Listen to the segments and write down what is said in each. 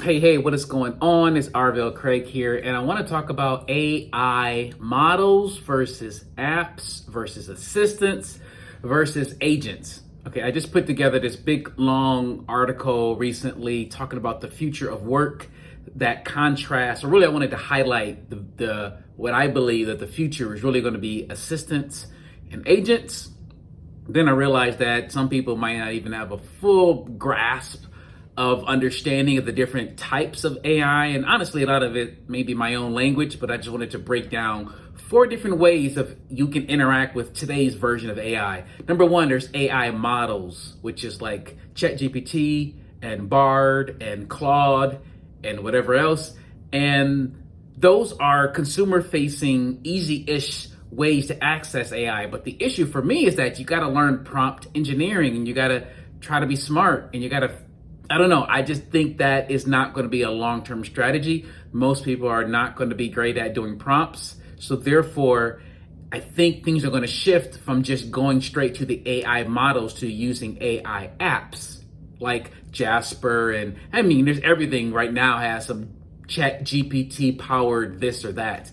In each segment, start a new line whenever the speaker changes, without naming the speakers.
Hey, what is going on? It's Arvell Craig here, and I want to talk about AI models versus apps versus assistants versus agents. Okay, I just put together this big long article recently talking about the future of work that contrasts, or really I wanted to highlight the what I believe that the future is really going to be assistants and agents. Then I realized that some people might not even have a full grasp of understanding of the different types of AI. And honestly, a lot of it may be my own language, but I just wanted to break down 4 different ways of you can interact with today's version of AI. Number 1, there's AI models, which is like ChatGPT and Bard and Claude and whatever else. And those are consumer facing, easy-ish ways to access AI. But the issue for me is that you got to learn prompt engineering, and you got to try to be smart, and you got to, I don't know. I just think that is not going to be a long-term strategy. Most people are not going to be great at doing prompts. So therefore, I think things are going to shift from just going straight to the AI models to using AI apps like Jasper. And I mean, there's everything right now has some Chat GPT powered this or that.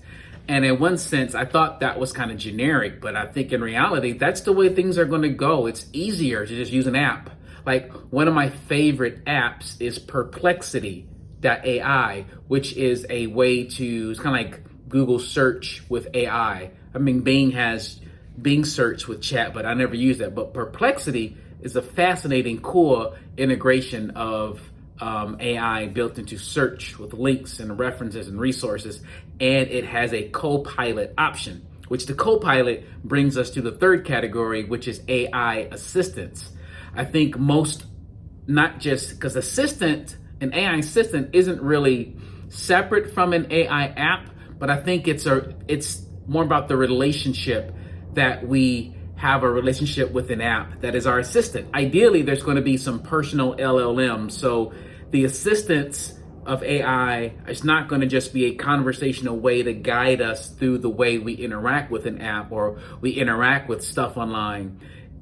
And in one sense, I thought that was kind of generic, but I think in reality, that's the way things are going to go. It's easier to just use an app. Like one of my favorite apps is Perplexity.ai, which is a way to, it's kind of like Google search with AI. I mean, Bing has Bing search with chat, but I never use that. But Perplexity is a fascinating, cool integration of AI built into search with links and references and resources. And it has a co-pilot option, which the co-pilot brings us to the third category, which is AI assistants. I think most, not just because an AI assistant isn't really separate from an AI app, but I think it's more about the relationship that we have a relationship with an app that is our assistant. Ideally, there's going to be some personal LLM. So the assistants of AI is not going to just be a conversational way to guide us through the way we interact with an app or we interact with stuff online.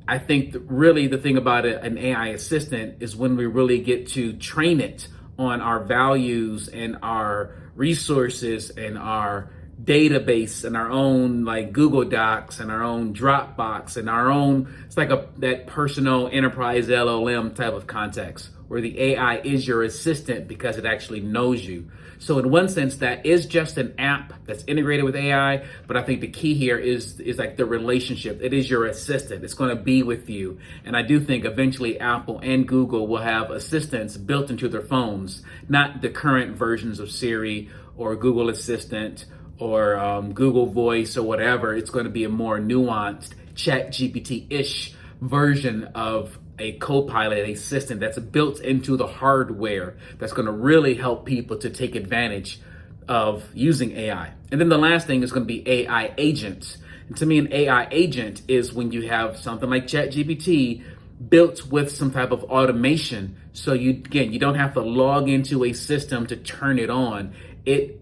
I think really the thing about an AI assistant is when we really get to train it on our values and our resources and our database and our own like Google Docs and our own Dropbox and our own, it's like that personal enterprise LLM type of context where the AI is your assistant because it actually knows you. So in one sense, that is just an app that's integrated with AI, but I think the key here is like the relationship. It is your assistant. It's going to be with you. And I do think eventually Apple and Google will have assistants built into their phones, not the current versions of Siri or Google Assistant or Google Voice or whatever. It's going to be a more nuanced Chat GPT-ish version of a co-pilot, assistant that's built into the hardware that's going to really help people to take advantage of using AI. And then the last thing is going to be AI agents. And to me, an AI agent is when you have something like ChatGPT built with some type of automation. So you don't have to log into a system to turn it on. It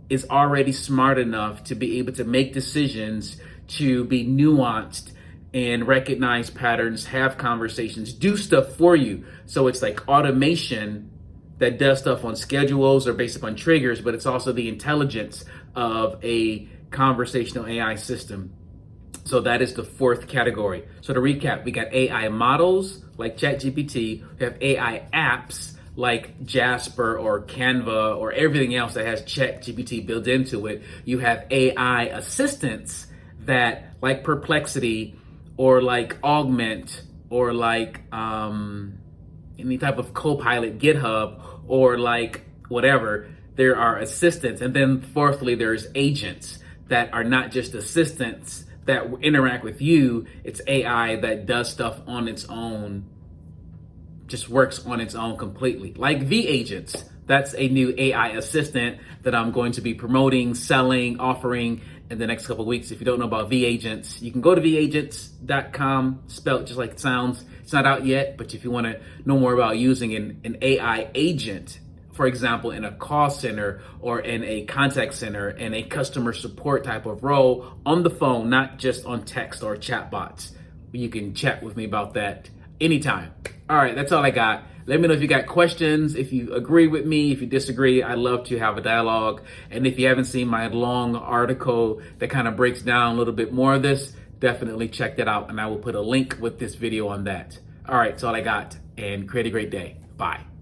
is already smart enough to be able to make decisions, to be nuanced and recognize patterns, have conversations, do stuff for you. So it's like automation that does stuff on schedules or based upon triggers, but it's also the intelligence of a conversational AI system. So that is the 4th category. So to recap, we got AI models like ChatGPT, we have AI apps like Jasper or Canva or everything else that has ChatGPT built into it. You have AI assistants that like Perplexity or like Augment or like any type of co-pilot, GitHub, or like whatever. There are assistants. And then fourthly, there's agents that are not just assistants that interact with you. It's AI that does stuff on its own, just works on its own completely. Like V-Agents. That's a new AI assistant that I'm going to be promoting, selling, offering in the next couple of weeks. If you don't know about V-Agents, you can go to vagents.com, spelled just like it sounds. It's not out yet, but if you want to know more about using an AI agent, for example, in a call center or in a contact center and a customer support type of role on the phone, not just on text or chat bots, you can chat with me about that anytime. All right, that's all I got. Let me know if you got questions, if you agree with me, if you disagree. I'd love to have a dialogue. And if you haven't seen my long article that kind of breaks down a little bit more of this, definitely check that out. And I will put a link with this video on that. All right, that's all I got. And create a great day. Bye.